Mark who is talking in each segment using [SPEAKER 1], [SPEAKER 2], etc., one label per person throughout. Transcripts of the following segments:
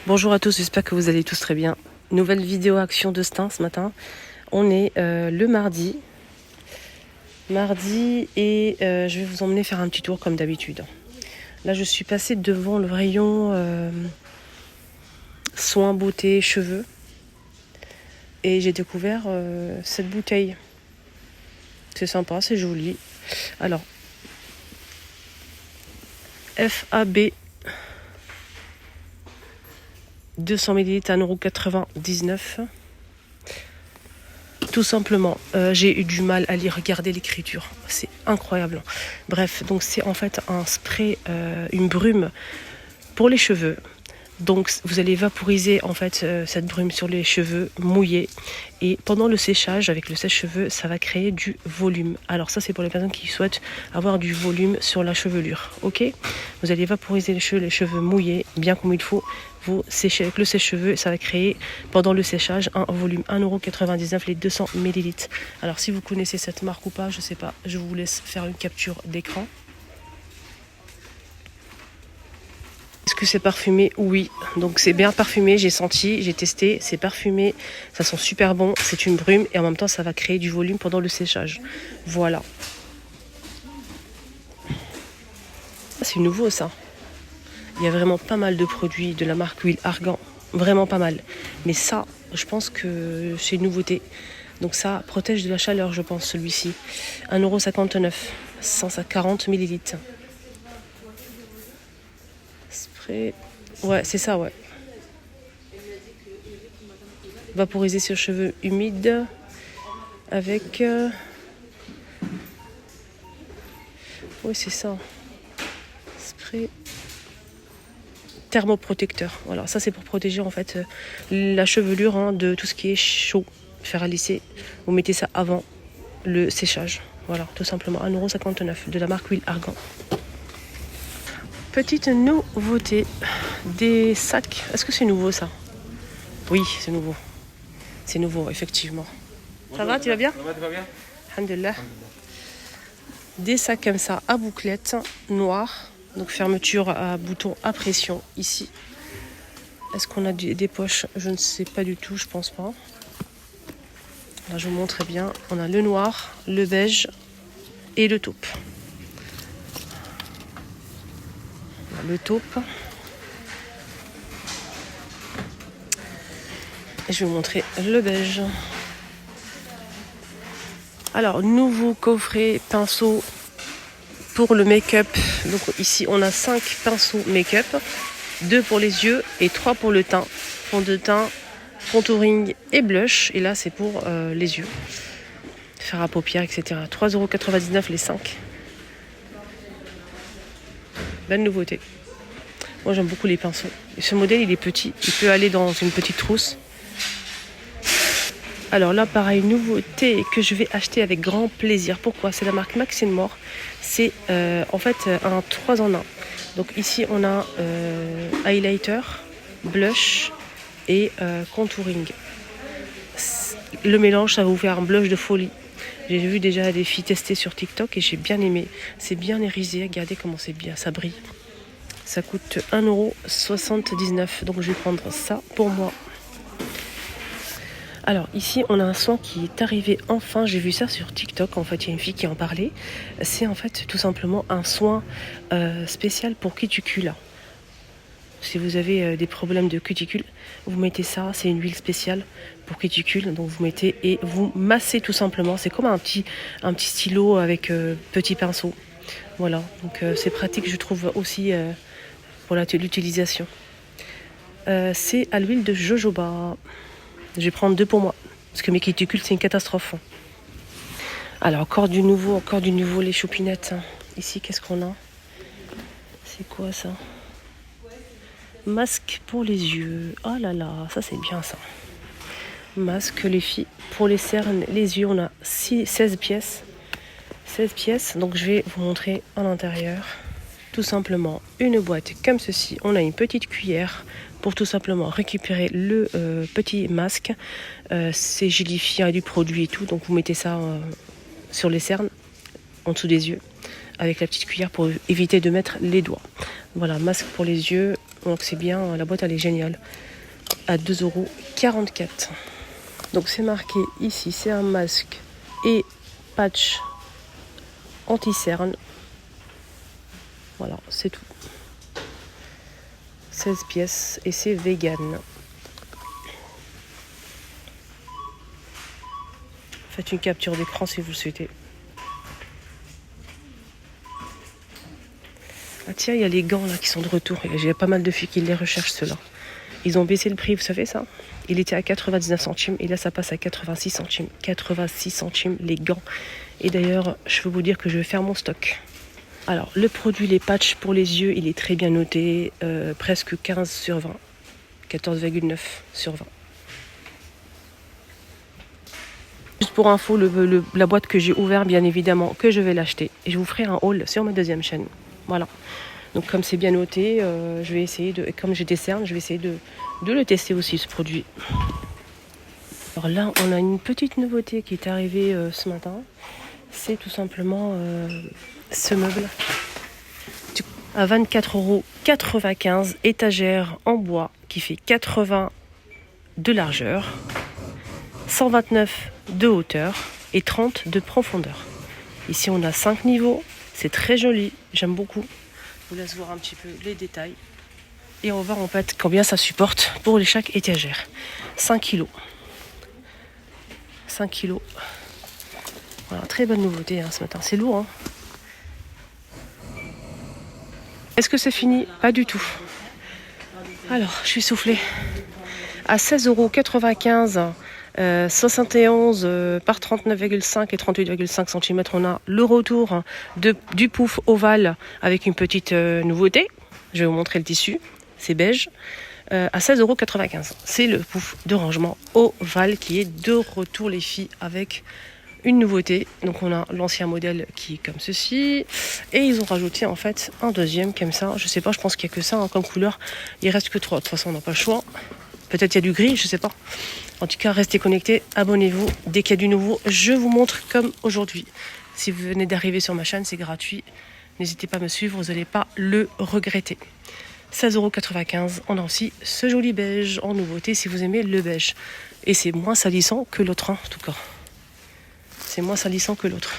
[SPEAKER 1] Bonjour à tous, j'espère que vous allez tous très bien. Nouvelle vidéo action de Stein ce matin. On est le mardi. Et je vais vous emmener faire un petit tour comme d'habitude. Là je suis passée devant le rayon soins, beauté, cheveux. Et j'ai découvert cette bouteille. C'est sympa, c'est joli. Alors, FAB 200 ml à 1,99 €. Tout simplement, j'ai eu du mal à lire, regarder l'écriture. C'est incroyable. Bref, donc c'est en fait un spray, une brume pour les cheveux. Donc vous allez vaporiser en fait cette brume sur les cheveux mouillés et pendant le séchage avec le sèche-cheveux ça va créer du volume. Alors ça c'est pour les personnes qui souhaitent avoir du volume sur la chevelure, ok. Vous allez vaporiser les cheveux mouillés bien comme il faut, vous séchez avec le sèche-cheveux et ça va créer pendant le séchage un volume 1,99 € les 200 ml. Alors si vous connaissez cette marque ou pas, je sais pas, je vous laisse faire une capture d'écran. Est-ce que c'est parfumé? Oui. Donc c'est bien parfumé, j'ai senti, j'ai testé, c'est parfumé, ça sent super bon, c'est une brume et en même temps ça va créer du volume pendant le séchage. Voilà. C'est nouveau ça. Il y a vraiment pas mal de produits de la marque Huile Argan, vraiment pas mal. Mais ça, je pense que c'est une nouveauté. Donc ça protège de la chaleur, je pense, celui-ci. 1,59 €, 140 ml. Ouais, c'est ça, ouais. Vaporiser sur cheveux humides avec... Oui, c'est ça. Spray thermoprotecteur. Voilà, ça c'est pour protéger en fait la chevelure de tout ce qui est chaud. Faire à lisser. Vous mettez ça avant le séchage. Voilà, tout simplement. 1,59 € de la marque Huile Argan. Petite nouveauté, des sacs. Est-ce que c'est nouveau ça? Oui, c'est nouveau. C'est nouveau, effectivement. Ça va, tu vas bien?
[SPEAKER 2] Ça va, tu vas bien?
[SPEAKER 1] Alhamdulillah. Des sacs comme ça à bouclettes noires. Donc fermeture à bouton à pression ici. Est-ce qu'on a des poches? Je ne sais pas du tout, je pense pas. Là, je vous montre bien. On a le noir, le beige et le taupe. Le taupe. Et je vais vous montrer le beige. Alors, nouveau coffret pinceau pour le make-up. Donc ici, on a 5 pinceaux make-up. 2 pour les yeux et 3 pour le teint. Fond de teint, contouring et blush. Et là, c'est pour les yeux. Faire à paupières, etc. 3,99 € les 5. Belle nouveauté. Moi, j'aime beaucoup les pinceaux. Et ce modèle, il est petit. Il peut aller dans une petite trousse. Alors là, pareil, nouveauté que je vais acheter avec grand plaisir. Pourquoi? C'est la marque Maxine More. C'est en fait un 3 en 1. Donc ici, on a highlighter, blush et contouring. Le mélange, ça va vous faire un blush de folie. J'ai vu déjà des filles tester sur TikTok et j'ai bien aimé. C'est bien irisé. Regardez comment c'est bien, ça brille. Ça coûte 1,79 €. Donc je vais prendre ça pour moi. Alors ici on a un soin qui est arrivé enfin, j'ai vu ça sur TikTok, en fait il y a une fille qui en parlait. C'est en fait tout simplement un soin spécial pour cuticule. Si vous avez des problèmes de cuticule, vous mettez ça, c'est une huile spéciale pour cuticule, donc vous mettez et vous massez tout simplement. C'est comme un petit stylo avec petit pinceau. Voilà, donc c'est pratique je trouve aussi pour l'utilisation. C'est à l'huile de jojoba. Je vais prendre 2 pour moi, parce que mes cuticules, c'est une catastrophe. Alors, encore du nouveau, les choupinettes. Ici, qu'est-ce qu'on a? C'est quoi ça? Masque pour les yeux. Oh là là, ça c'est bien ça. Masque, les filles, pour les cernes, les yeux, on a 16 pièces. 16 pièces, donc je vais vous montrer à l'intérieur. Tout simplement, une boîte comme ceci. On a une petite cuillère pour tout simplement récupérer le petit masque. C'est gélifié, il y a du produit et tout. Donc vous mettez ça sur les cernes, en dessous des yeux, avec la petite cuillère pour éviter de mettre les doigts. Voilà, masque pour les yeux. Donc c'est bien, la boîte elle est géniale. À 2,44 €. Donc c'est marqué ici, c'est un masque et patch anti-cerne. Voilà, c'est tout. 16 pièces et c'est vegan. Faites une capture d'écran si vous le souhaitez. Ah tiens, il y a les gants là qui sont de retour. J'ai pas mal de filles qui les recherchent ceux-là. Ils ont baissé le prix, vous savez ça? Il était à 99 centimes et là ça passe à 86 centimes. 86 centimes les gants. Et d'ailleurs, je peux vous dire que je vais faire mon stock. Alors, le produit, les patchs pour les yeux, il est très bien noté. Presque 15 sur 20. 14,9 sur 20. Juste pour info, la boîte que j'ai ouverte, bien évidemment, que je vais l'acheter. Et je vous ferai un haul sur ma deuxième chaîne. Voilà. Donc comme c'est bien noté, je vais essayer de... Comme j'ai des cernes, je vais essayer de le tester aussi, ce produit. Alors là, on a une petite nouveauté qui est arrivée ce matin. C'est tout simplement ce meuble. À 24,95 €, étagère en bois qui fait 80 de largeur, 129 de hauteur et 30 de profondeur. Ici, on a 5 niveaux. C'est très joli, j'aime beaucoup. Je vous laisse voir un petit peu les détails. Et on va voir en fait combien ça supporte pour chaque étagère. 5 kg. 5 kg. Voilà, très bonne nouveauté ce matin. C'est lourd. Est-ce que c'est fini? Pas du tout. Alors, je suis soufflée. À 16,95 €, 71 par 39,5 et 38,5 cm, on a le retour du pouf ovale avec une petite nouveauté. Je vais vous montrer le tissu. C'est beige. À 16,95 €. C'est le pouf de rangement ovale qui est de retour, les filles, avec une nouveauté. Donc on a l'ancien modèle qui est comme ceci. Et ils ont rajouté en fait un deuxième comme ça. Je sais pas, je pense qu'il n'y a que ça comme couleur. Il reste que 3. De toute façon, on n'a pas le choix. Peut-être il y a du gris, je sais pas. En tout cas, restez connectés, abonnez-vous. Dès qu'il y a du nouveau, je vous montre comme aujourd'hui. Si vous venez d'arriver sur ma chaîne, c'est gratuit. N'hésitez pas à me suivre, vous n'allez pas le regretter. 16,95 €. On a aussi ce joli beige en nouveauté si vous aimez le beige. Et c'est moins salissant que l'autre, en tout cas. C'est moins salissant que l'autre.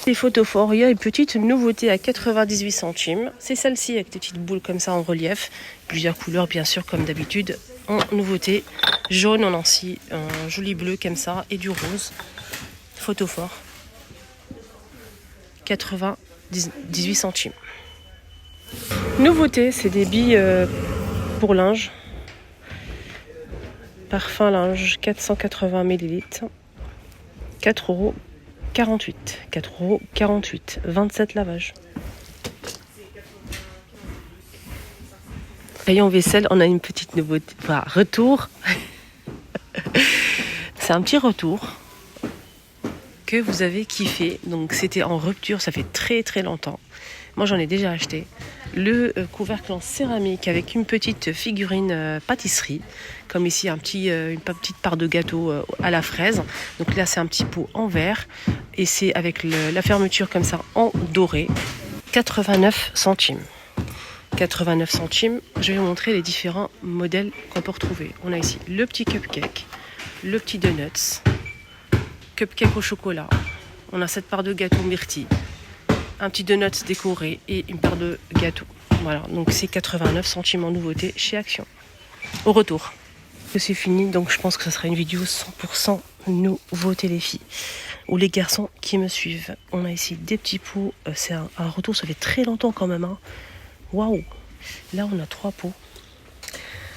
[SPEAKER 1] Les photophores, il y a une petite nouveauté à 98 centimes. C'est celle-ci avec des petites boules comme ça en relief. Plusieurs couleurs, bien sûr, comme d'habitude. En nouveauté, jaune, on a aussi un joli bleu comme ça et du rose. Photophore. 98 centimes. Nouveauté, c'est des billes pour linge. Parfum linge, 480 ml. 4,48 €. 4,48 €. 27 lavages. Rayon vaisselle, on a une petite nouveauté. Enfin, retour. C'est un petit retour que vous avez kiffé. Donc c'était en rupture, ça fait très très longtemps. Moi j'en ai déjà acheté. Le couvercle en céramique avec une petite figurine pâtisserie. Comme ici une petite part de gâteau à la fraise. Donc là c'est un petit pot en verre. Et c'est avec la fermeture comme ça en doré. 89 centimes. 89 centimes. Je vais vous montrer les différents modèles qu'on peut retrouver. On a ici le petit cupcake, le petit donuts, cupcake au chocolat. On a cette part de gâteau myrtille, un petit donut décoré et une part de gâteau. Voilà, donc c'est 89 centimes en nouveauté chez Action. Au retour. C'est fini, donc je pense que ce sera une vidéo 100% nouveauté les filles. Ou les garçons qui me suivent. On a ici des petits pots. C'est un retour, ça fait très longtemps quand même. Waouh! Là on a 3 pots.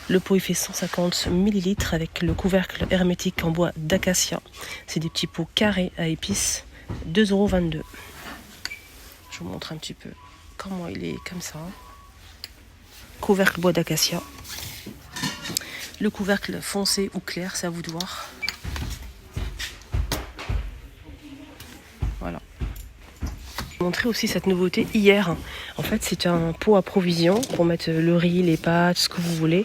[SPEAKER 1] Le pot il fait 150 ml avec le couvercle hermétique en bois d'acacia. C'est des petits pots carrés à épices. 2,22 €. Je vous montre un petit peu comment il est comme ça. Couvercle bois d'acacia. Le couvercle foncé ou clair, c'est à vous de voir. Voilà. Je vais montrer aussi cette nouveauté hier. En fait, c'est un pot à provision pour mettre le riz, les pâtes, ce que vous voulez.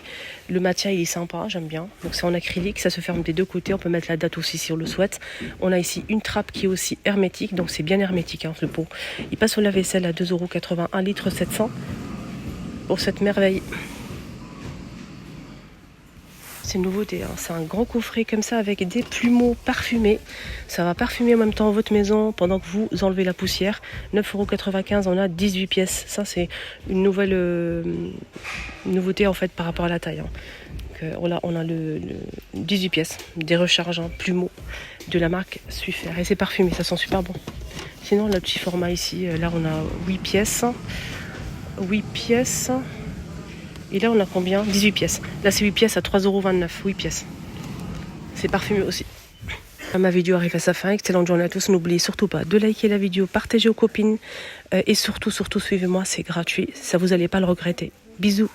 [SPEAKER 1] Le matériel il est sympa, j'aime bien. Donc c'est en acrylique, ça se ferme des deux côtés. On peut mettre la date aussi si on le souhaite. On a ici une trappe qui est aussi hermétique, donc c'est bien hermétique le pot. Il passe au lave-vaisselle à 2,81 €, 1,7 litre pour cette merveille. C'est une nouveauté, hein. C'est un grand coffret comme ça avec des plumeaux parfumés. Ça va parfumer en même temps votre maison pendant que vous enlevez la poussière. 9,95 €, on a 18 pièces. Ça, c'est une nouvelle nouveauté en fait par rapport à la taille, hein. Donc, on a le 18 pièces, des recharges, hein, plumeaux de la marque Swiffer. Et c'est parfumé, ça sent super bon. Sinon, le petit format ici, là on a 8 pièces. 8 pièces. Et là on a combien? 18 pièces. Là c'est 8 pièces à 3,29 €. 8 pièces. C'est parfumé aussi. Ma vidéo arrive à sa fin. Excellente journée à tous. N'oubliez surtout pas de liker la vidéo, partager aux copines. Et surtout, suivez-moi, c'est gratuit. Ça vous n'allez pas le regretter. Bisous.